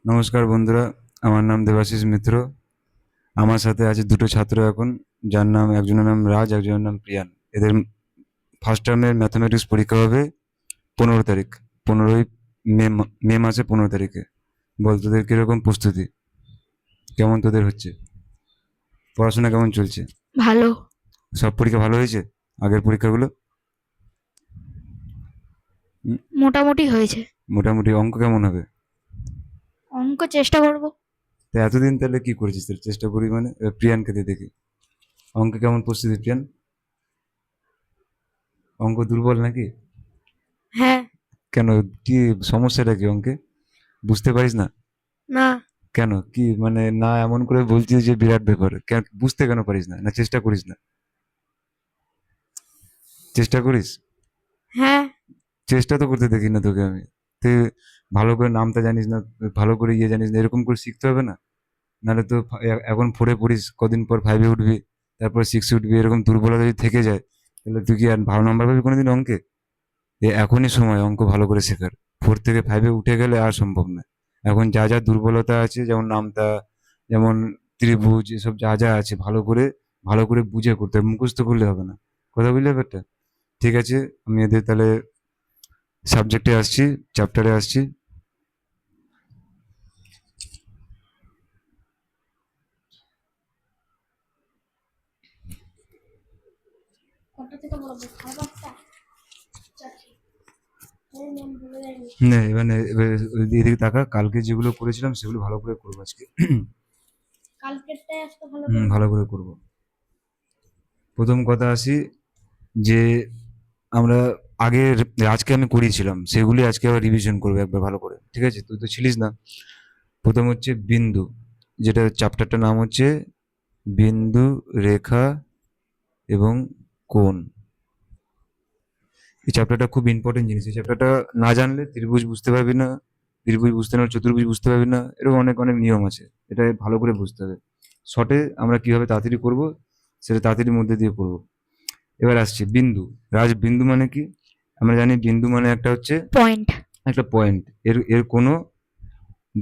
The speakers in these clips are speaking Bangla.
নমস্কার বন্ধুরা, আমার নাম দেবাশিস মিত্র। আমার সাথে আছে দুটো ছাত্র এখন, যার নাম একজনের নাম রাজ, একজনের নাম প্রিয়ান। এদের ফার্স্ট টার্মের ম্যাথমেটিক্স পরীক্ষা হবে 15 তারিখ, 15ই মে মাসে 15 তারিখে। বল তোদের কিরকম প্রস্তুতি, কেমন তোদের হচ্ছে, পড়াশোনা কেমন চলছে? ভালো। সব পরীক্ষা ভালো হয়েছে? আগের পরীক্ষাগুলো? হুম, মোটামুটি হয়েছে। মোটামুটি। অঙ্ক কেমন হবে? অঙ্ক চেষ্টা করব। তা এতদিন তাহলে কি করেছিস? তাহলে চেষ্টা করি মানে প্রিয়ানকে দিয়ে দেখি অঙ্কে কেমন প্রস্তুতি। প্রিয়ান, অঙ্ক দুর্বল নাকি? হ্যাঁ। কেন, কি সমস্যাটা কি অঙ্কে? বুঝতে পারিস না? না। কেন, কি মানে না এমন করে বলছিস যে বিরাট ব্যাপার, কেন বুঝতে কেন পারিস না? না চেষ্টা করিস না? চেষ্টা করিস? হ্যাঁ। চেষ্টা তো করতে দেখি না তোকে আমি। তুই ভালো করে নামটা জানিস না, ভালো করে জানিস না, এরকম করে শিখতে হবে না? নাহলে তো এখন ফোরে পড়িস, কদিন পর ফাইভে উঠবি, তারপর সিক্সে উঠবি, এরকম দুর্বলতা যদি থেকে যায় তাহলে তুই কি আর ভালো নাম্বার পাবি কোনোদিন অঙ্কে? এখনই সময় অঙ্ক ভালো করে শেখার। ফোর থেকে ফাইভে উঠে গেলে আর সম্ভব না। এখন যা যা দুর্বলতা আছে, যেমন নামতা, যেমন ত্রিভুজ, এসব যা যা আছে ভালো করে বুঝে করতে হবে, মুখস্থ করলে হবে না। কথা বুঝলে ব্যাপারটা? ঠিক আছে, আমি এদের তাহলে সাবজেক্টে আসছি, চ্যাপ্টারে আসছি। না এবার এবার এদিকে তাকা, কালকে যেগুলো করেছিলাম সেগুলো ভালো করে করবো আজকে। ভালো করে করবো। প্রথম কথা আসি যে আমরা আগের, আজকে আমি করিয়েছিলাম সেগুলি আজকে আবার রিভিশন করবো একবার ভালো করে, ঠিক আছে? তুই তো ছিলিস না। প্রথম হচ্ছে বিন্দু, যেটা চ্যাপ্টারটার নাম হচ্ছে বিন্দু, রেখা এবং কোণ। এই চ্যাপ্টারটা খুব ইম্পর্টেন্ট জিনিস। এই চ্যাপ্টারটা না জানলে ত্রিভুজ বুঝতে পারবি না, ত্রিভুজ বুঝতে না হলে চতুর্ভুজ বুঝতে পারবি না, এরকম অনেক অনেক নিয়ম আছে। এটা ভালো করে বুঝতে হবে। শর্টে আমরা কিভাবে তাড়াতাড়ি করব, সেটা তাড়াতাড়ির মধ্যে দিয়ে করবো। এবার আসছি বিন্দু। রাজ, বিন্দু মানে কি? আমরা জানি বিন্দু মানে একটা হচ্ছে পয়েন্ট। একটা পয়েন্ট। এর এর কোনো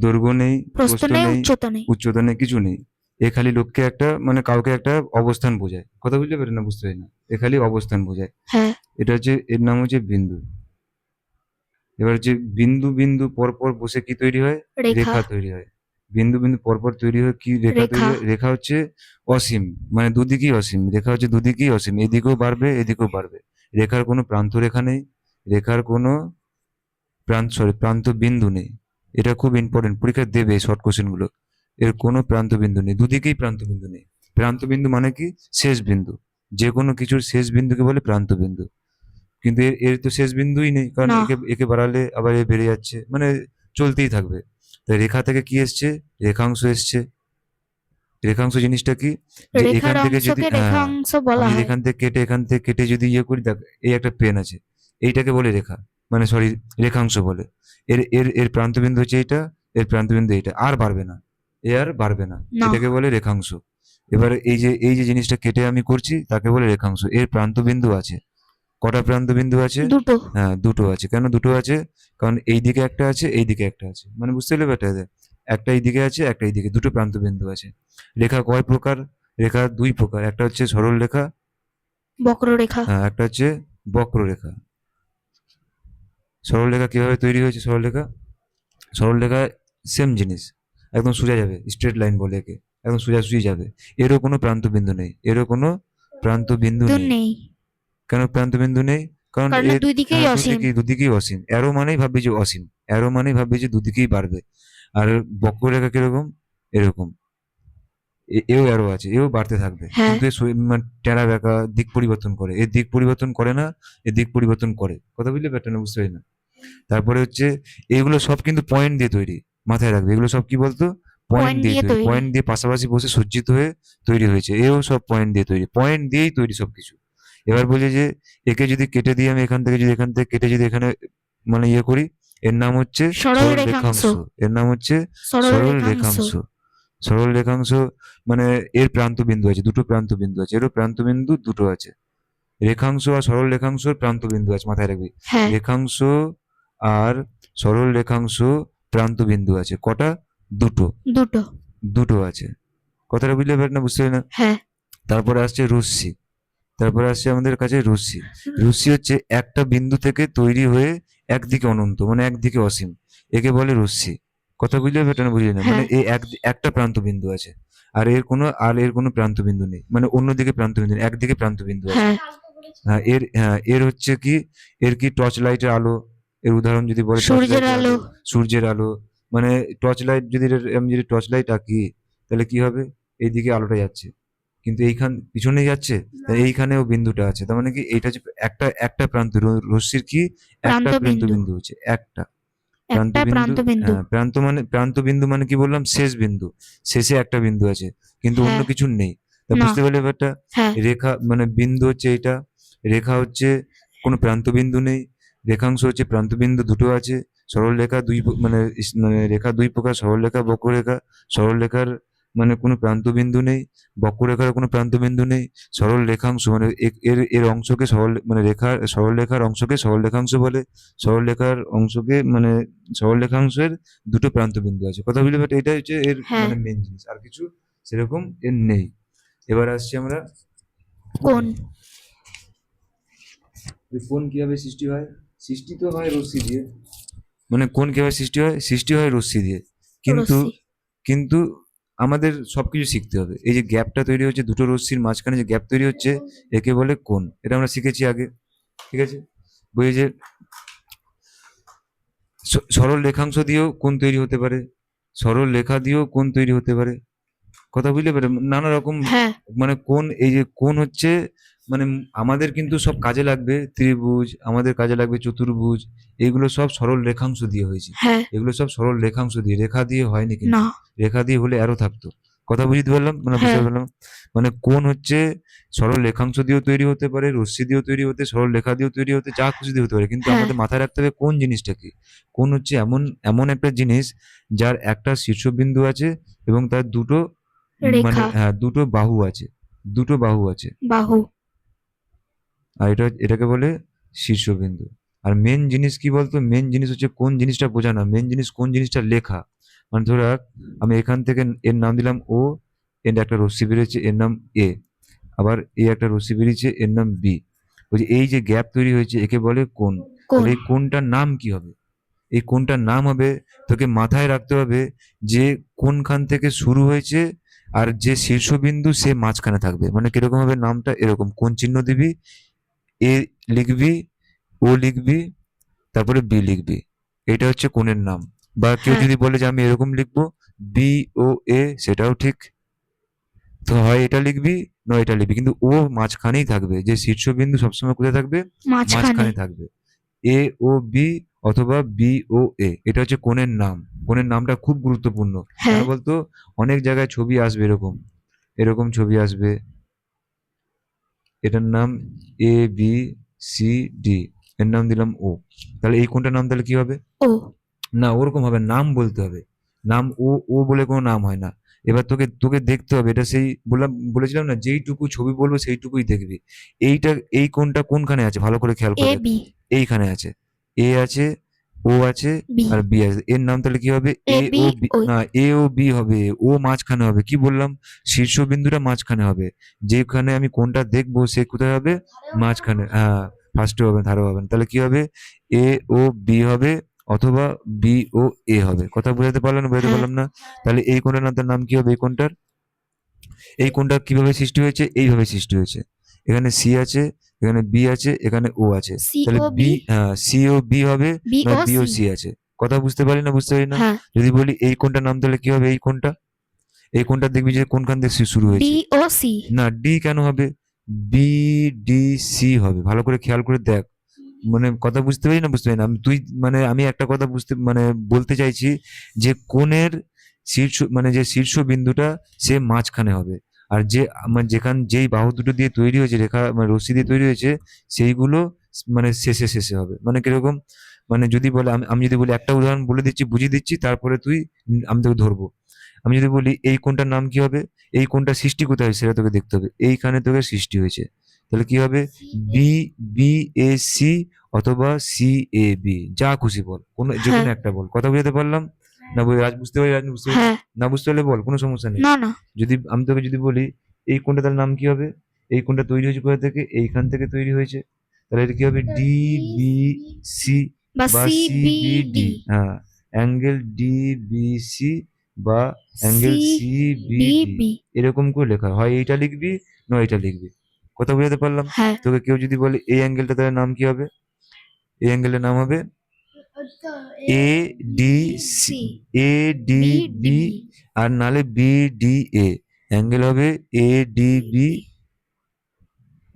দৈর্ঘ্য নেই, প্রস্থ প্রস্থ নেই, নেই, উচ্চতা নেই। উচ্চতা নেই, কিছু নেই। এ খালি লোককে একটা মানে কাউকে একটা অবস্থান বোঝায়। কথা বুঝতে পারি না? বুঝতে পারি না? এ খালি অবস্থান বোঝায়। হ্যাঁ। এটা হচ্ছে, এর নাম হচ্ছে বিন্দু। এবার হচ্ছে বিন্দু বিন্দু পর পর বসে কি তৈরি হয়? রেখা। রেখা তৈরি হয়। বিন্দু বিন্দু পর পর তৈরি হয় কি? রেখা তৈরি রেখা। হয়। রেখা হচ্ছে অসীম, মানে দুদিকেই অসীম। রেখা হচ্ছে দুদিকেই অসীম, এদিকেও বাড়বে এদিকেও বাড়বে। রেখার কোনো প্রান্ত রেখা নেই, রেখার কোনো প্রান্ত বিন্দু নেই। এটা খুব ইম্পর্টেন্ট, পরীক্ষা দেবে শর্ট কোশ্চেন গুলো। এর কোনো প্রান্ত বিন্দু নেই, দুদিকেই প্রান্ত বিন্দু নেই। প্রান্ত বিন্দু মানে কি? শেষ বিন্দু। যে কোনো কিছুর শেষ বিন্দুকে বলে প্রান্ত বিন্দু। কিন্তু এর এর তো শেষ বিন্দুই নেই, কারণ না। একে একে বাড়ালে আবার এ বেড়ে যাচ্ছে, মানে চলতেই থাকবে। তাই রেখা থেকে কি এসছে? রেখাংশ এসছে। রেখাংশ জিনিসটা কি? যে রেখার এখান থেকে যদি, অংশকে হ্যাঁ, রেখাংশ আমি বলা যদি হয়। এখান থেকে কেটে যদি করি, দেখ এই একটা পেন আছে, এইটাকে বলে রেখা, মানে সরি, রেখাংশ বলে। এর এর এর প্রান্তবিন্দু হচ্ছে এইটা, এর প্রান্তবিন্দু এইটা, আর বাড়বে না, এ আর বাড়বে না। না। এটাকে বলে রেখাংশ। এবারে এই যে জিনিসটা কেটে আমি করছি তাকে বলে রেখাংশ। এর প্রান্তবিন্দু আছে। কটা প্রান্তবিন্দু আছে? দুটো। হ্যাঁ, দুটো আছে। কেন দুটো আছে? কারণ এই দিকে একটা আছে, এই দিকে একটা আছে, মানে বুঝতে পারলে ব্যাটা? একটা এই দিকে আছে, একটা এই দিকে, দুটো প্রান্তবিন্দু আছে। রেখা কয় প্রকার? রেখা দুই প্রকার। একটা হচ্ছে সরল রেখা, বক্ররেখা। হ্যাঁ, একটা হচ্ছে বক্ররেখা। সরল রেখা কিভাবে তৈরি হয়েছে? সরল রেখা, সরল রেখা সেম জিনিস, একদম সোজা যাবে, স্ট্রেট লাইন বলে একে, একদম সোজাসুজি যাবে। এরও কোনো প্রান্তবিন্দু নেই, এরও কোনো প্রান্তবিন্দু দূর নেই। নেই। কেন প্রান্তবিন্দু নেই? কারণ কারণ এর, দুই দিকেই হ্যাঁ, অসীম। দুদিকেই অসীম। অ্যারো মানেই ভাববি যে অসীম, অ্যারো মানেই ভাববি যে দুদিকেই বাড়বে। আর বক্ররেখা কিরকম? এরকম। এও অ্যারো আছে, এও বাড়তে থাকবে, হ্যাঁ। কিন্তু এ মানে টেরা বেঁকা দিক পরিবর্তন করে। এর দিক পরিবর্তন করে না, এর দিক পরিবর্তন করে। কথা বুঝলে প্যাটার্ন? বুঝতে পারি না? তারপরে হচ্ছে এগুলো সব কিন্তু পয়েন্ট দিয়ে তৈরি, মাথায় রাখবে। এগুলো সব কি বলতো? পয়েন্ট পয়েন্ট দিয়ে দিয়ে তৈরি। তৈরি। পয়েন্ট দিয়ে পাশাপাশি বসে সজ্জিত হয়ে তৈরি হয়েছে। এও সব পয়েন্ট দিয়ে তৈরি, পয়েন্ট দিয়েই তৈরি সবকিছু। এবার বলি যে একে যদি কেটে দিয়ে আমি এখান থেকে কেটে যদি এখানে মানে করি, এর নাম হচ্ছে সরল সরল রেখাংশ। রেখাংশ। এর নাম হচ্ছে সরল সরল রেখাংশ। রেখাংশ। সরল রেখাংশ মানে এর প্রান্ত বিন্দু আছে, দুটো প্রান্ত বিন্দু আছে, এরও প্রান্ত বিন্দু দুটো আছে। রেখাংশ আর সরল রেখাংশের প্রান্ত বিন্দু আছে, মাথায় রাখবি। হ্যাঁ। রেখাংশ আর সরল রেখাংশ প্রান্ত বিন্দু আছে কটা? দুটো দুটো। দুটো আছে। কথাটা বুঝলে পারেন না, বুঝতে পারি না। হ্যাঁ। তারপরে আসছে রশ্মি। তারপরে আসছে আমাদের কাছে রশ্মি। রশ্মি হচ্ছে একটা বিন্দু থেকে তৈরি হয়ে একদিকে অনন্ত, মানে একদিকে অসীম, একে বলে রশ্মি। কথা বুঝলে পারেন না, বুঝলি না, মানে হ্যাঁ। একটা প্রান্ত বিন্দু আছে, আর এর কোনো প্রান্ত বিন্দু নেই, মানে অন্যদিকে প্রান্ত বিন্দু নেই, একদিকে প্রান্ত বিন্দু আছে। হ্যাঁ। এর হচ্ছে কি, এর কি টর্চ লাইটের আলো, এর উদাহরণ যদি বলে টর্চ সূর্যের লাইটের আলো। আলো, সূর্যের আলো। মানে টর্চ লাইট যদি আমি যদি টর্চ লাইট আঁকি, তাহলে কি হবে, এইদিকে আলোটা যাচ্ছে, কিন্তু এইখান পিছনে যাচ্ছে, তাহলে এইখানেও বিন্দুটা আছে, তার মানে কি এইটা হচ্ছে একটা একটা প্রান্ত, রশ্মির কি একটা প্রান্ত প্রান্ত বিন্দু। বিন্দু হচ্ছে একটা প্রান্ত একটা বিন্দু। প্রান্ত বিন্দু। হ্যাঁ, প্রান্ত বিন্দু মানে কি বললাম, শেষ বিন্দু, শেষে একটা বিন্দু আছে, কিন্তু অন্য হ্যাঁ। কিছু নেই। তা না। বুঝতে পারলে ব্যাপারটা। হ্যাঁ। রেখা মানে বিন্দু হচ্ছে এটা, রেখা হচ্ছে কোনো প্রান্ত বিন্দু নেই, রেখাংশ হচ্ছে প্রান্ত বিন্দু দুটো আছে, সরল রেখা মানে রেখা দুই প্রকার, সরল রেখা, বক্ররেখা। সরল রেখার মানে কোনো প্রান্ত বিন্দু নেই, বক্ররেখার কোনো প্রান্ত বিন্দু নেই। সরল রেখাংশ মানে এর অংশকে সরল রেখার অংশকে সরল রেখাংশ বলে। সরল রেখার অংশকে মানে সরল রেখাংশের দুটো প্রান্ত বিন্দু আছে। কথা বুঝলে, বাট এটা হচ্ছে এর হ্যাঁ। মানে মেন জিনিস, আর কিছু সেরকম এর নেই। এবার আসছি আমরা, কোন। যে কোণ কিভাবে সৃষ্টি হয়। সৃষ্টি তো হয় রশ্মি দিয়ে, মানে কোণ কিভাবে সৃষ্টি হয়, সৃষ্টি হয় রশ্মি দিয়ে। কিন্তু রশ্মি। কিন্তু আমাদের সবকিছু শিখতে হবে। এই যে গ্যাপটা তৈরি হচ্ছে দুটো রশ্মির মাঝখানে, যে গ্যাপ তৈরি হচ্ছে, একে বলে কোণ। এটা আমরা শিখেছি আগে, ঠিক আছে। বই যে সরল রেখাংশ দিয়েও কোণ তৈরি হতে পারে, সরল রেখা দিয়েও কোণ তৈরি হতে পারে। কথা বুঝতে পারে, নানা রকম হ্যাঁ। মানে কোণ। এই যে কোণ হচ্ছে মানে আমাদের কিন্তু সব কাজে লাগবে, ত্রিভুজ আমাদের কাজে লাগবে, চতুর্ভুজ, এগুলো সব সরল রেখাংশ দিয়ে হয়েছে। হ্যাঁ। এগুলো সব সরল রেখাংশ দিয়ে, রেখা দিয়ে হয়নি কিন্তু। না। রেখা দিয়ে হলে আরো থাকতো। কথা বুঝতে পারলাম, মানে বুঝতে হ্যাঁ। পারলাম। মানে কোণ হচ্ছে সরল রেখাংশ দিয়েও তৈরি হতে পারে, রশ্মি দিয়েও তৈরি হতে, সরল রেখা দিয়েও তৈরি হতে, যা খুশি দিয়ে হতে পারে, কিন্তু হ্যাঁ। আমাদের মাথায় রাখতে হবে কোন জিনিসটা কি। কোণ হচ্ছে এমন এমন একটা জিনিস যার একটা শীর্ষবিন্দু আছে এবং তার দুটো মানে রেখা। হ্যাঁ দুটো বাহু আছে, দুটো বাহু আছে। বাহু। আর এটাকে বলে শীর্ষবিন্দু। আর মেন জিনিস কি বলতো, মেন জিনিস হচ্ছে কোন জিনিসটা বোঝানো, মেন জিনিস কোন জিনিসটা লেখা। মানে ধরো আমি এখান থেকে এর নাম দিলাম ও, এর একটা রশ্মি বেরিয়েছে এর নাম এ, আবার এই একটা রশ্মি বেরিয়েছে এর নাম বি। বলছি এই যে গ্যাপ তৈরি হয়েছে একে বলে কোণ। কোন। তাহলে এই কোণটার নাম কি হবে, এই কোণটার নাম হবে, তোকে মাথায় রাখতে হবে যে কোনখান থেকে শুরু হয়েছে, আর যে শীর্ষবিন্দু সে মাঝখানে থাকবে। মানে কিরকম হবে নামটা, এরকম কোণ চিহ্ন দিবি, এ লিখবি, ও লিখবি, তারপরে বি লিখবি, এটা হচ্ছে কোণের নাম। বা কেউ হ্যাঁ। যদি বলে যে আমি এরকম লিখবো, বি ও এ, সেটাও ঠিক। তো হয় এটা লিখবি, নয় এটা লিখবি, কিন্তু ও মাঝখানেই থাকবে, যে শীর্ষবিন্দু সবসময় কোথায় থাকবে, মাঝখানে। মাঝখানে থাকবে। এ ও বি অথবা বি ও এ, এটা হচ্ছে কোণের নাম। কোণের নামটা খুব গুরুত্বপূর্ণ। কেন হ্যাঁ। বলতো, অনেক জায়গায় ছবি আসবে এরকম, এরকম ছবি আসবে, এটার নাম এ বি সি ডি, এর নাম দিলাম ও, তাহলে এই কোণটার নাম তাহলে কি হবে, ও। না ওরকম হবে, নাম বলতে হবে। নাম ও ও বলে কোনো নাম হয় না। এবার তোকে তোকে দেখতে হবে, এটা সেই বলেছিলাম না, যেইটুকু ছবি বলবো সেইটুকুই দেখবি। এইটা এই কোণটা কোনখানে আছে ভালো করে খেয়াল করে এ দেখ। বি। এইখানে আছে, এ আছে, ও আছে, বি। আর বি আছে। এর নাম তাহলে কি হবে, এ এ বি। ও বি, ও। না এ ও বি হবে, ও মাঝখানে হবে। কি বললাম, শীর্ষবিন্দুটা মাঝখানে হবে, যেখানে আমি কোনটা দেখবো সে কোথায় হবে, মাঝখানে। হ্যাঁ, ফার্স্টে হবে, ধারো হবে না। তাহলে কি হবে, এ ও বি হবে, অথবা বি ও এ হবে। কথা বোঝাতে পারলাম না, বোঝাতে হ্যাঁ। পারলাম না। তাহলে এই কোণটার নাম কি হবে, এই কোণটার, এই কোণটা কিভাবে সৃষ্টি হয়েছে, এইভাবে সৃষ্টি হয়েছে। এখানে সি আছে, এখানে বি আছে, এখানে ও আছে। সি তাহলে ও বি, বি। সি ও বি হবে, বি নয় ও বি ও সি। সি আছে। কথা বুঝতে পারি না, বুঝতে পারি না। হ্যাঁ। যদি বলি এই কোণটার নাম, তাহলে কি হবে, এই কোণটা, এই কোণটা দেখবি যে কোনখান থেকে শুরু বি হয়েছে। ও সি। না ডি কেন হবে, বি ডি সি হবে, ভালো করে খেয়াল করে দেখ। মানে কথা বুঝতে পারি না, বুঝতে পারি না আমি, তুই মানে আমি একটা কথা বুঝতে মানে বলতে চাইছি, যে কোণের মানে যে শীর্ষবিন্দুটা সে মাঝখানে হবে, আর যে মানে যেই বাহু দুটো দিয়ে তৈরি হয়েছে, রেখা মানে রশ্মি দিয়ে তৈরি হয়েছে, সেইগুলো মানে শেষে শেষে হবে। মানে কিরকম, মানে যদি বলে আমি যদি বলি, একটা উদাহরণ বলে দিচ্ছি, বুঝিয়ে দিচ্ছি, তারপরে তুই আমি তোকে ধরবো। আমি যদি বলি এই কোণটার নাম কি হবে, এই কোণটা সৃষ্টি কোথায় হয়েছে সেটা তোকে দেখতে হবে, এইখানে তোকে সৃষ্টি হয়েছে। তাহলে কি হবে, বি বি এ সি অথবা সি এ বি, যা খুশি বল, কোনো যে হ্যাঁ। কোনো একটা বল। কথা বুঝতে পারলাম, না রাজ বুঝতে পারি, রাজ বুঝতে পারি। হ্যাঁ। না বুঝতে পারলে বল, কোনো সমস্যা নেই। না না। যদি আমি তোকে যদি বলি এই কোণটা, তার নাম কি হবে? এই কোণটা তৈরি হয়েছে কোথা থেকে? এইখান থেকে তৈরি হয়েছে। তাহলে এটা কি হবে? ডি বি সি বা বা C C B B D. D. হ্যাঁ, অ্যাঙ্গেল ডি বি সি বা angle C C B B D, B. এরকম করে লেখা হয়। হয় এইটা লিখবি, না এটা লিখবি। কথা বুঝাতে পারলাম? হ্যাঁ। তোকে কেউ যদি বলে এই অ্যাঙ্গেলটা, তার নাম কি হবে? এই অ্যাঙ্গেলের নাম হবে A D C, A D B D B, B. আর নালে বি ডি এ। অ্যাঙ্গেল হবে এ ডি বি,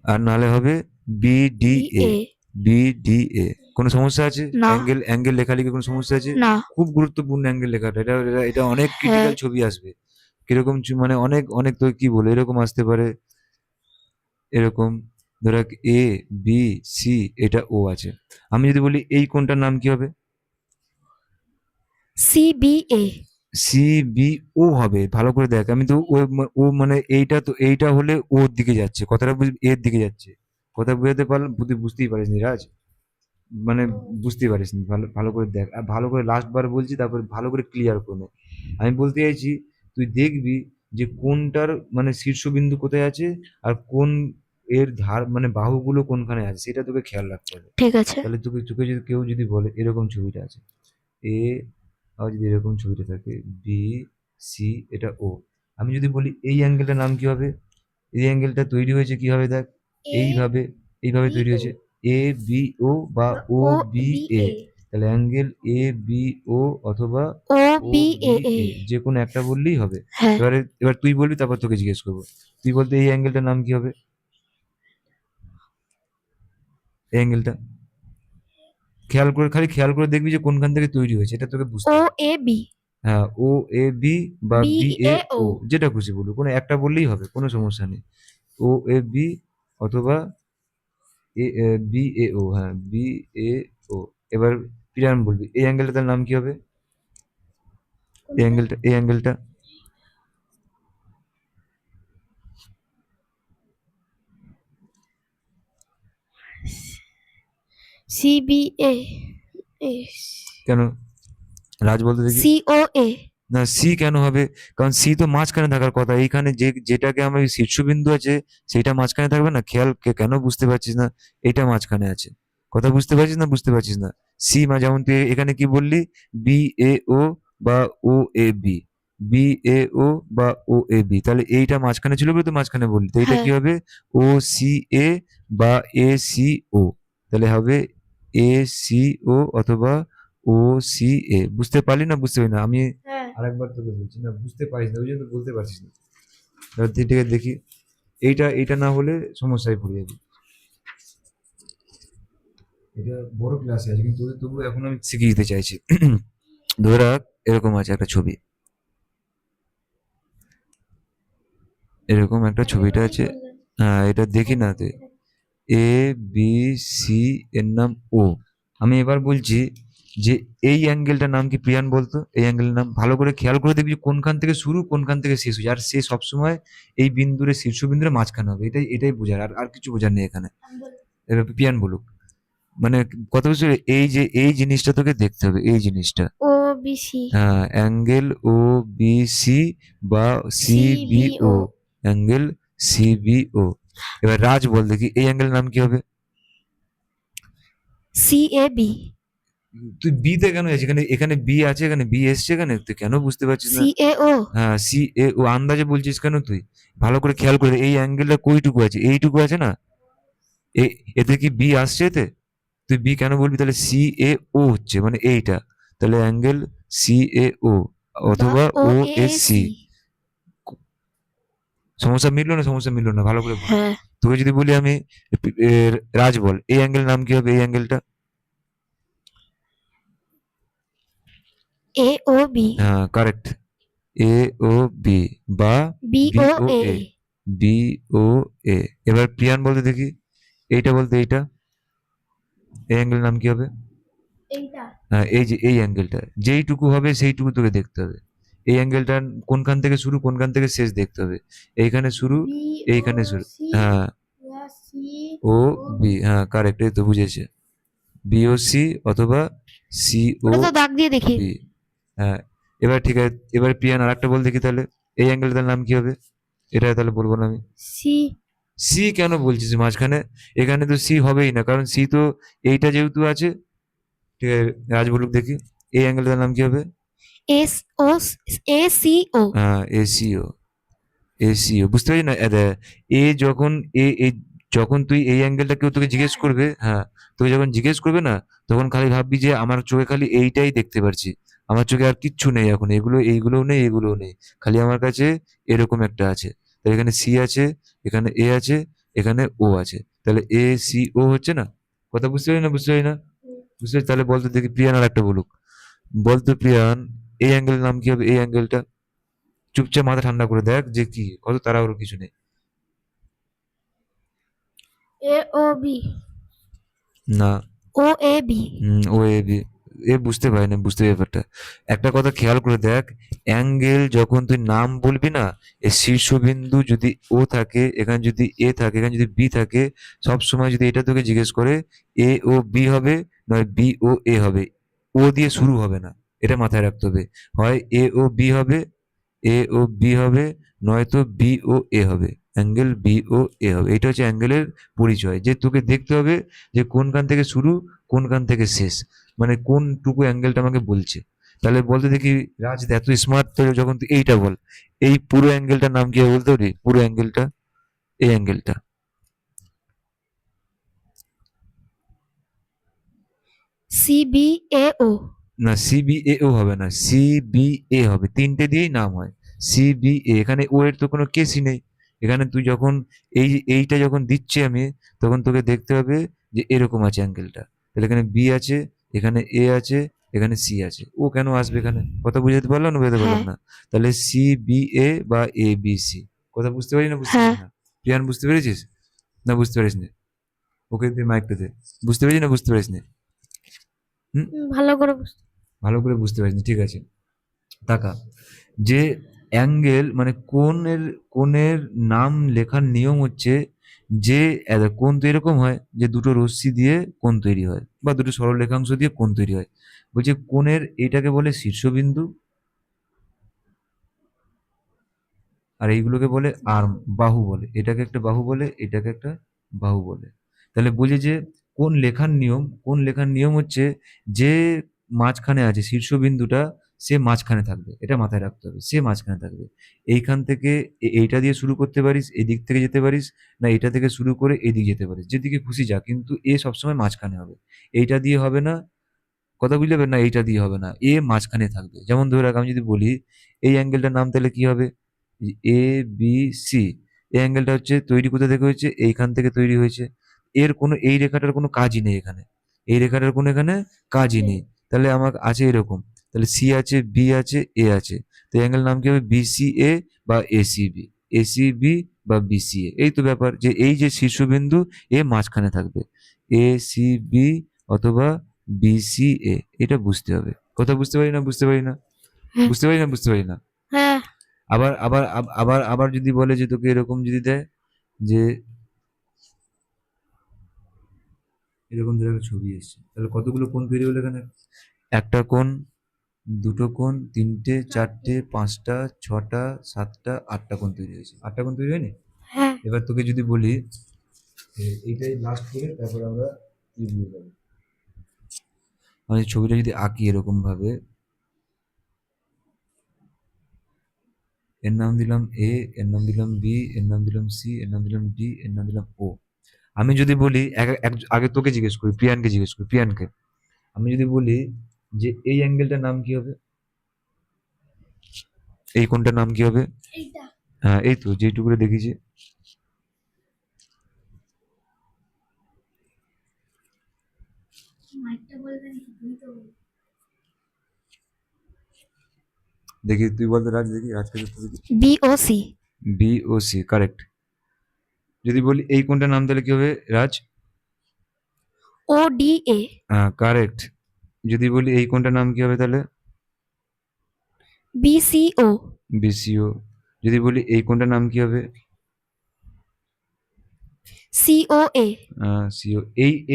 আর নালে হবে B D B A. A. B D A. কোনো সমস্যা আছে? না। অ্যাঙ্গেল অ্যাঙ্গেল লেখালেখি কোনো সমস্যা আছে? না। খুব গুরুত্বপূর্ণ অ্যাঙ্গেল লেখাটা। এটা অনেক হ্যাঁ। ক্রিটিক্যাল ছবি আসবে। কিরকম মানে অনেক অনেক, তো কি বলে, এরকম আসতে পারে, এরকম। ধরো এ বি সি, এটা ও আছে। আমি যদি বলি এই কোণটার নাম কি হবে? C B A. C B ও হবে। ভালো করে দেখ, আমি তো ও মানে এইটা, তো এইটা হলে ওর দিকে যাচ্ছে, কথাটা বুঝবি, এর দিকে যাচ্ছে। কথা বুঝাতে পারলাম? বুঝতেই পারিস নি রাজ, মানে বুঝতেই পারিস নি। ভালো ভালো করে দেখ, আর ভালো করে লাস্ট বার বলছি, তারপর ভালো করে ক্লিয়ার করে নে। আমি বলতে চাইছি, তুই দেখবি যে কোনটার মানে শীর্ষবিন্দু কোথায় আছে, আর কোন এর ধার মানে বাহুগুলো কোনখানে আছে, সেটা তোকে খেয়াল রাখতে হবে। ঠিক আছে। তাহলে তোকে তোকে যদি কেউ যদি বলে এরকম ছবিটা আছে এ, আর যদি এরকম ছবিটা থাকে বি সি, এটা ও। আমি যদি বলি এই অ্যাঙ্গেলটার নাম কি হবে? এই অ্যাঙ্গেলটা তৈরি হয়েছে কিভাবে দেখ, এইভাবে, এইভাবে তৈরি হয়েছে এ বি ও বা ও ও বি বি এ। এ। তাহলে অ্যাঙ্গেল এ বি ও অথবা ও ও বি এ বি এ। এ, যে কোনো একটা বললেই হবে। হ্যাঁ। এবার তুই বলবি, তারপর তোকে জিজ্ঞেস করবো। তুই বলতে এই অ্যাঙ্গেলটার নাম কি হবে? এই অ্যাঙ্গেলটা খেয়াল করে, খালি খেয়াল করে দেখবি যে কোনখান থেকে তৈরি হয়েছে, এটা তোকে বুঝতে ও হবে। A B. হ্যাঁ, ও এ বি বা বি বি এ এ ও। ও, যেটা খুশি বলবো, কোনো একটা বললেই হবে, কোনো সমস্যা নেই। ও এ বি অথবা বি এ ও, হ্যাঁ বি এ ও। এবার পিরান বলবি এই অ্যাঙ্গেলটার নাম কি হবে? এই অ্যাঙ্গেলটা সি বি এ। কেন? রাজ বলতে দেখি। সি ও এ। না, সি কেন হবে? কারণ সি তো মাঝখানে থাকার কথা। এইখানে যেটাকে আমার শীর্ষবিন্দু আছে, সেটা মাঝখানে থাকবে না? খেয়াল কেন বুঝতে পারছিস না? এটা মাঝখানে আছে। কথা বুঝতে পারছিস না? বুঝতে পারছিস না? সি যেমন তুই এখানে কি বললি, বি এ ও বা ও এ বি, বি এ ও বা ও এ বি। তাহলে এইটা মাঝখানে ছিল বলে তো মাঝখানে বললি। তো এটা হ্যাঁ। কি হবে? ও সি এ বা এ সি ও। তাহলে হবে এ সি ও অথবা ও সি এ। বুঝতে পারলি না বুঝতে পারলি না? আমি হ্যাঁ। আরেকবার তোকে বলছি, না বুঝতে পারিস না, ওই জন্য তো বলতে পারছিস না। এবার তুই থেকে দেখি, এইটা এইটা না হলে সমস্যায় পড়ে যাবি। এটা বড় ক্লাসে আছে, কিন্তু তবু এখন আমি শিখিয়ে দিতে চাইছি। ধরে রাখ এরকম আছে একটা ছবি, এরকম একটা ছবিটা আছে। হ্যাঁ, এটা দেখি না তুই, এ বি সি, এর নাম ও। আমি এবার বলছি যে এই অ্যাঙ্গেলটার নাম কি? প্রিয়ান বলতো এই অ্যাঙ্গেলের নাম। ভালো করে খেয়াল করে দেখবি যে কোনখান থেকে শুরু, কোনখান থেকে শেষ হয়েছে, আর সে সবসময় এই বিন্দুরে শীর্ষবিন্দুরে মাঝখানে হবে। এটাই বোঝার, আর কিছু বোঝার নেই এখানে। এবার পিয়ান বলুক, মানে কত বুঝতে পারলি? এই যে এই জিনিসটা তোকে দেখতে হবে, এই জিনিসটা। ও বি সি। হ্যাঁ, অ্যাঙ্গেল ও বি সি বা সি সি বি বি ও, ও। অ্যাঙ্গেল সি বি ও। এবার রাজ বল দেখি এই অ্যাঙ্গেলের নাম কি হবে? C A B. তুই বি তে কেন আছিস? এখানে এখানে বি আছে, এখানে বি এসছে, এখানে তুই কেন বুঝতে পারছিস না? সি এ ও। হ্যাঁ, সি এ ও আন্দাজে বলছিস কেন তুই? ভালো করে খেয়াল করে এই অ্যাঙ্গেলটা কইটুকু আছে? এইটুকু আছে না? এতে কি বি আসছে এতে? তুই বি কেন বলবি? তাহলে সি এ ও হচ্ছে মানে এইটা। তাহলে অ্যাঙ্গেল সি এ ও বা অথবা ও ও এ এস সি। সি। সমস্যা মিললো না? সমস্যা মিললো না? ভালো করে বল। হ্যাঁ। তোকে যদি বলি আমি, রাজ বল এই অ্যাঙ্গেল নাম কি হবে? এই অ্যাঙ্গেলটা, এ ও বি। হ্যাঁ কারেক্ট, এ ও বি বা B B O O A. A, B ও এ। এবার প্রিয়ান বলতে দেখি, এইটা বলতে এইটা, এই অ্যাঙ্গেল নাম কি হবে? এইটা। হ্যাঁ, এই যে এই অ্যাঙ্গেলটা যেইটুকু হবে সেইটুকু তোকে দেখতে হবে। এই অ্যাঙ্গেলটা কোনখান থেকে শুরু, কোনখান থেকে শেষ দেখতে হবে। এইখানে শুরু, বি ও এইখানে শুরু। সি। হ্যাঁ, সি ও ও বি, হ্যাঁ কারেক্ট, এই তো বুঝেছে। বি ও সি অথবা সি ও ওটা তো দাগ দিয়ে দেখি। বি। হ্যাঁ, এবার ঠিক আছে, এবার প্রিয়ান আর একটা বল দেখি তাহলে, এই অ্যাঙ্গেলটার নাম কি হবে? এটা তাহলে বলবো না আমি। সি। সি কেন বলছিস মাঝখানে? এখানে তো সি হবেই না, কারণ সি তো এইটা যেহেতু আছে। ঠিক আছে, রাজ বলুক দেখি, এই অ্যাঙ্গেলটার নাম কি হবে? এস ও এ সি ও। হ্যাঁ, এসিও। এসিও বুঝতে পারছি না এ যখন যখন তুই এই অ্যাঙ্গেলটা কেউ তোকে জিজ্ঞেস করবে, হ্যাঁ, তোকে যখন জিজ্ঞেস করবে না, তখন খালি ভাববি যে আমার চোখে খালি এইটাই দেখতে পারছি, আমার চোখে আর কিচ্ছু নেই এখন, এইগুলোও নেই, এগুলোও নেই, খালি আমার কাছে এরকম একটা আছে। তাহলে এখানে সি আছে, এখানে এ আছে, এখানে ও আছে, তাহলে এ সি ও হচ্ছে না? কথা বুঝতে পারি না, বুঝতে পারি না, বুঝতে পারি? তাহলে বলতো দেখি প্রিয়ান আর একটা বলুক। বলতো প্রিয়ান, এই অ্যাঙ্গেলের নাম কি হবে, এই অ্যাঙ্গেলটা? চুপচাপ মাথা ঠান্ডা করে দেখ যে কি, কত তাড়াহুড়ো কিছু নেই। এ ও বি। না। ও A B. O A B. এ বুঝতে পারে না, বুঝতে ব্যাপারটা। একটা কথা খেয়াল করে দেখ, অ্যাঙ্গেল যখন তুই নাম বলবি না, এর শীর্ষবিন্দু যদি ও থাকে, এখানে যদি এ থাকে, এখানে যদি বি থাকে, সব সময় যদি এটা তোকে জিজ্ঞেস করে, এ ও বি হবে, নয় বি ও এ হবে, ও দিয়ে শুরু হবে না। এটা মাথায় রাখতে হবে। হয় এ ও বি হবে, এ ও বি হবে, নয়তো বি ও এ হবে। অ্যাঙ্গেল বি ও এ হবে, এটা হচ্ছে অ্যাঙ্গেলের পরিচয়, যে তোকে দেখতে হবে যে কোনখান থেকে শুরু, কোনখান থেকে শেষ, মানে কোনটুকু অ্যাঙ্গেলটা আমাকে বলছে। তাহলে বলতে দেখি, রাজ এত স্মার্ট তো, যখন তুই এইটা বল, এই পুরো অ্যাঙ্গেলটার নাম কি হবে বলতে পারি? পুরো অ্যাঙ্গেলটা, এই অ্যাঙ্গেলটা। সি বি এ ও। না, সিবিএও হবে না, সিবিএ হবে, তিনটে দিয়েই নাম হয়। সিবিএ, এখানে ও এর তো কোনো কেসই নেই। এখানে তুই যখন এইটা যখন দিচ্ছি আমি, তখন তোকে দেখতে হবে যে এরকম আছে অ্যাঙ্গেলটা, তাহলে এখানে বি আছে, এখানে এ আছে, এখানে সি আছে, ও কেন আসবে এখানে? কথা বুঝাতে পারলাম না, বুঝাতে পারলাম হ্যাঁ। না? তাহলে সিবিএ বা এ বি সি। কথা বুঝতে পারি না, বুঝতে হ্যাঁ। পারি না? প্রিয়ান বুঝতে পেরেছিস? না বুঝতে পারিস না? ওকে দে, মাইকটা দে। বুঝতে পেরেছিস না বুঝতে পারিস না? হুম? ভালো করে ভালো করে বুঝতে পারিস না, ঠিক আছে। তাকা, যে অ্যাঙ্গেল মানে কোণের, কোণের নাম লেখার নিয়ম হচ্ছে যে কোণ তো এরকম হয় যে দুটো রশ্মি দিয়ে কোণ তৈরি হয়, বা দুটো সরলরেখাংশ দিয়ে কোণ তৈরি হয়। বলছে কোণের এটাকে বলে শীর্ষবিন্দু, আর এইগুলোকে বলে আর্ম, বাহু বলে, এটাকে একটা বাহু বলে, এটাকে একটা বাহু বলে। তাহলে বুঝে যে কোন লেখার নিয়ম, কোন লেখার নিয়ম হচ্ছে যে মাঝখানে আছে শীর্ষবিন্দুটা, সে মাঝখানে থাকবে, এটা মাথায় রাখতে হবে, সে মাঝখানে থাকবে। এইখান থেকে এইটা দিয়ে শুরু করতে পারিস, এদিক থেকে যেতে পারিস, না এটা থেকে শুরু করে এদিক যেতে পারিস, যেদিকে খুশি যা, কিন্তু এ সবসময় মাঝখানে হবে। এইটা দিয়ে হবে না, কথা বুঝতে পারবেন না, এইটা দিয়ে হবে না, এ মাঝখানে থাকবে। যেমন ধরে রাখ, আমি যদি বলি এই অ্যাঙ্গেলটার নাম, তাহলে কি হবে? A B C. এই অ্যাঙ্গেলটা হচ্ছে তৈরি কোথা থেকে হয়েছে? এইখান থেকে তৈরি হয়েছে। এর কোনো, এই রেখাটার কোনো কাজই নেই এখানে, এই রেখাটার কোনো এখানে কাজই নেই। তাহলে আমার আছে এরকম, তাহলে সি আছে, বি আছে, এ আছে, তো অ্যাঙ্গেল নাম কি হবে? বিসিএ বা এসিবি, এসিবি বা বিসিএ। এই তো ব্যাপার, যে এই যে শীর্ষবিন্দু, এ মাঝখানে থাকবে, এসিবি অথবা বিসিএ, এটা বুঝতে হবে। কথা বুঝতে পারি না, বুঝতে পারি না, হ্যাঁ। বুঝতে পারি না, বুঝতে পারি না? হ্যাঁ। আবার আবার আবার আবার যদি বলে যে তোকে এরকম যদি দেয়, যে এরকম ধরে একটা ছবি এসছে, তাহলে কতগুলো কোণ তৈরি হলো এখানে? একটা কোণ, দুটো কোণ, তিনটে, চারটে, পাঁচটা, ছটা, সাতটা, আটটা কোণ তৈরি হয়েছে। আটটা কোণ তৈরি হয়নি? হ্যাঁ। এবার তোকে যদি বলি এইটাই লাস্ট করে তারপর আমরা রিভিউ করবো। আমি ছবিটা যদি আঁকি এরকম ভাবে, এর নাম দিলাম এ, এর নাম দিলাম বি, এর নাম দিলাম সি, এর নাম দিলাম ডি, এর নাম দিলাম ও। আমি যদি বলি আগে তোকে জিজ্ঞেস করি, প্রিয়ানকে জিজ্ঞেস করি, প্রিয়ানকে, আমি যদি বলি যে এই অ্যাঙ্গেলটার নাম কি হবে, এই কোণটার নাম কি হবে? এইটা। হ্যাঁ, এই তো যেইটুকু দেখিছি। মাইকটা বলবেন তুই তো। দেখি তুই বলতে, রাজ দেখি, রাজকে দেখতে দেখি। বি ও সি। বি ও সি, কারেক্ট। যদি বলি এই কোণটার নাম, তাহলে কি হবে রাজ? ও ডি এ। হ্যাঁ, কারেক্ট। যদি বলি এই কোণটার নাম কি হবে তাহলে? বি সি ও। বিসিও। যদি বলি এই কোণটার নাম কি হবে? COA সিও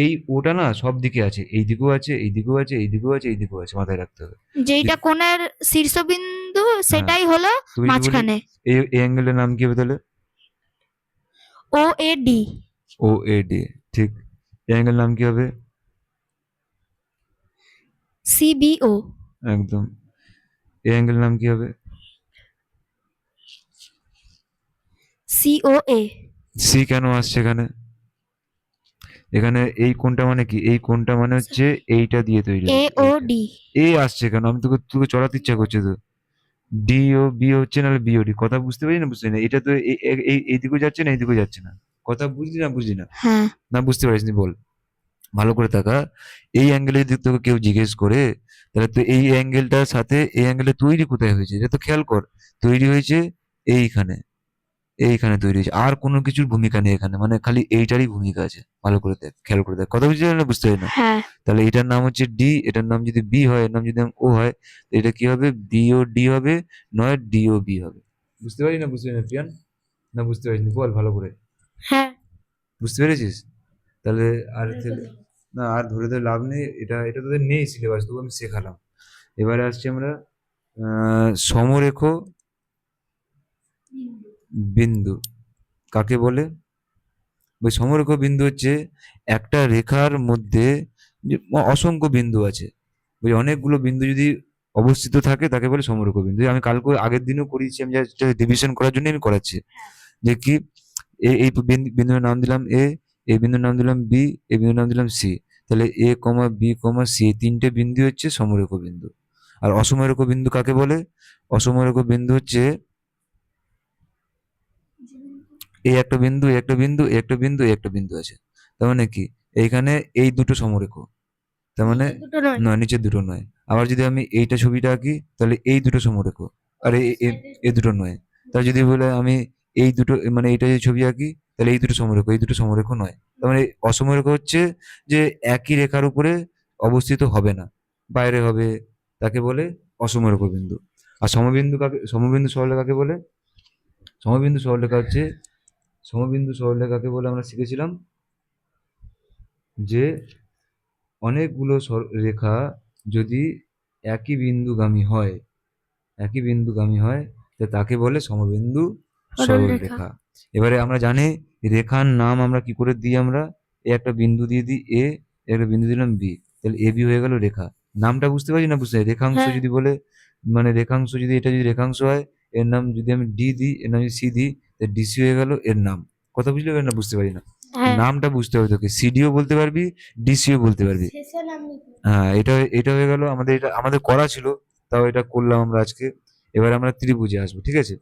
এই ওটা না সব দিকে আছে, এই দিকেও আছে, এই দিকেও আছে, এই দিকেও আছে, এই দিকেও আছে, মাথায় রাখতে হবে। যেইটা কোণের শীর্ষবিন্দু হ্যাঁ, সেটাই হলো তোকে যদি বলি মাঝখানে। এই অ্যাঙ্গেলের নাম কি হবে তাহলে? OAD O A D. ঠিক। এই অ্যাঙ্গেল নাম কি হবে? CBO একদম। এই অ্যাঙ্গেল নাম কি হবে? COA সি কেন আসছে এখানে? এখানে এই কোণটা মানে কি? এই কোণটা মানে হচ্ছে এইটা দিয়ে তৈরি হচ্ছে, এইটা। AOD এ আসছে কেন? আমি তোকে তোকে চড়াতে ইচ্ছা করছে তো। ডি ও বি হচ্ছে নাহলে বিওডি, কথা বুঝতে পারি না বুঝতে পারি না, এটা তো এইদিকেও যাচ্ছে না, এইদিকেও যাচ্ছে না, কথা বুঝলি না বুঝলি না? হ্যাঁ না বুঝতে পারিস নি বল, ভালো করে তাকা। এই অ্যাঙ্গেলে যদি তোকে কেউ জিজ্ঞেস করে, তাহলে তো এই অ্যাঙ্গেলটার সাথে এই অ্যাঙ্গেলটা তৈরি কোথায় হয়েছে এটা তো খেয়াল কর। তৈরি হয়েছে এইখানে, এইখানে তৈরি হয়েছে, আর কোনো কিছুর ভূমিকা নেই এখানে, মানে খালি এইটারই ভূমিকা আছে। ভালো করে দেখ, খেয়াল করে দেখ, কথা বুঝতে পারি না বুঝতে পারি না? হ্যাঁ তাহলে এটার নাম হচ্ছে ডি, এটার নাম যদি বি হয়, এর নাম যদি ও হয়, তো এটা কি হবে? বিও ডি হবে, নয় ডিও বি হবে। বুঝতে পারি না বুঝতে পারি না প্রিয়ান? না বুঝতে পারিস নি, বল ভালো করে। হ্যাঁ বুঝতে পেরেছিস? তাহলে আর না আর ধরে ধরে লাভ নেই, এটা এটা তোদের নেই সিলেবাস, তোকে আমি শেখালাম। এবারে আসছি আমরা সমরেখ বিন্দু কাকে বলে? ওই সমরেখ বিন্দু হচ্ছে একটা রেখার মধ্যে যে অসংখ্য বিন্দু আছে, ওই অনেকগুলো বিন্দু যদি অবস্থিত থাকে তাকে বলে সমরেখ বিন্দু। আমি কালকে আগের দিনও করিয়েছি, আমি জাস্ট ডিভিশন করার জন্য আমি করাচ্ছি। যে কি এই বিন্দুর নাম দিলাম এ, এই বিন্দুর নাম দিলাম বি, এই বিন্দুর নাম দিলাম সি। তাহলে এ কমা বি কমা সি, এই তিনটে বিন্দু হচ্ছে সমরেখ বিন্দু। আর অসমরেখ বিন্দু কাকে বলে? অসমরেখ বিন্দু হচ্ছে এই একটা বিন্দু, এই একটা বিন্দু, এই একটা বিন্দু, এই একটা বিন্দু আছে, তার মানে কি এইখানে এই দুটো সমরেখ, তার মানে দুটো নয় না নিচের দুটো নয়। আবার যদি আমি এইটা ছবিটা আঁকি, তাহলে এই দুটো সমরেখ, আর এই দুটো নয়। তাহলে যদি বলে আমি এই দুটো মানে এইটা যদি ছবি আঁকি, তাহলে এই দুটো সমরেখ, এই দুটো সমরেখ নয়। তার মানে অসমরেখ হচ্ছে যে একই রেখার উপরে অবস্থিত হবে না, বাইরে হবে, তাকে বলে অসমরেখ বিন্দু। আর সমবিন্দু কাকে, সমবিন্দু সরলরেখা কাকে বলে? সমবিন্দু সরলরেখা হচ্ছে, সমবিন্দু সরলরেখাকে বলে আমরা শিখেছিলাম যে অনেকগুলো রেখা যদি একই বিন্দুগামী হয়, একই বিন্দুগামী হয়, তো তাকে বলে সমবিন্দু সরল সরল রেখা রেখা। এবারে আমরা জানি রেখার নাম আমরা কি করে দিই? আমরা একটা বিন্দু দিয়ে দিই এ, একটা বিন্দু দিলাম বি, তাহলে এ বি হয়ে গেল রেখা। নামটা বুঝতে পারছি না বুঝতে পারি? রেখাংশ হ্যাঁ যদি বলে, মানে রেখাংশ যদি, এটা যদি রেখাংশ হয়, এর নাম যদি আমি ডি দিই, এর নাম যদি সি দিই, তাহলে ডিসি হয়ে গেল এর নাম। কথা বুঝতে পারি না বুঝতে পারি না? হ্যাঁ নামটা বুঝতে হবে তোকে, সিডিও বলতে পারবি, ডিসিও বলতে পারবি। হ্যাঁ, এটা এটা হয়ে গেল আমাদের, এটা আমাদের করা ছিল, তাও এটা করলাম আমরা আজকে। এবার আমরা ত্রিভুজে আসবো, ঠিক আছে?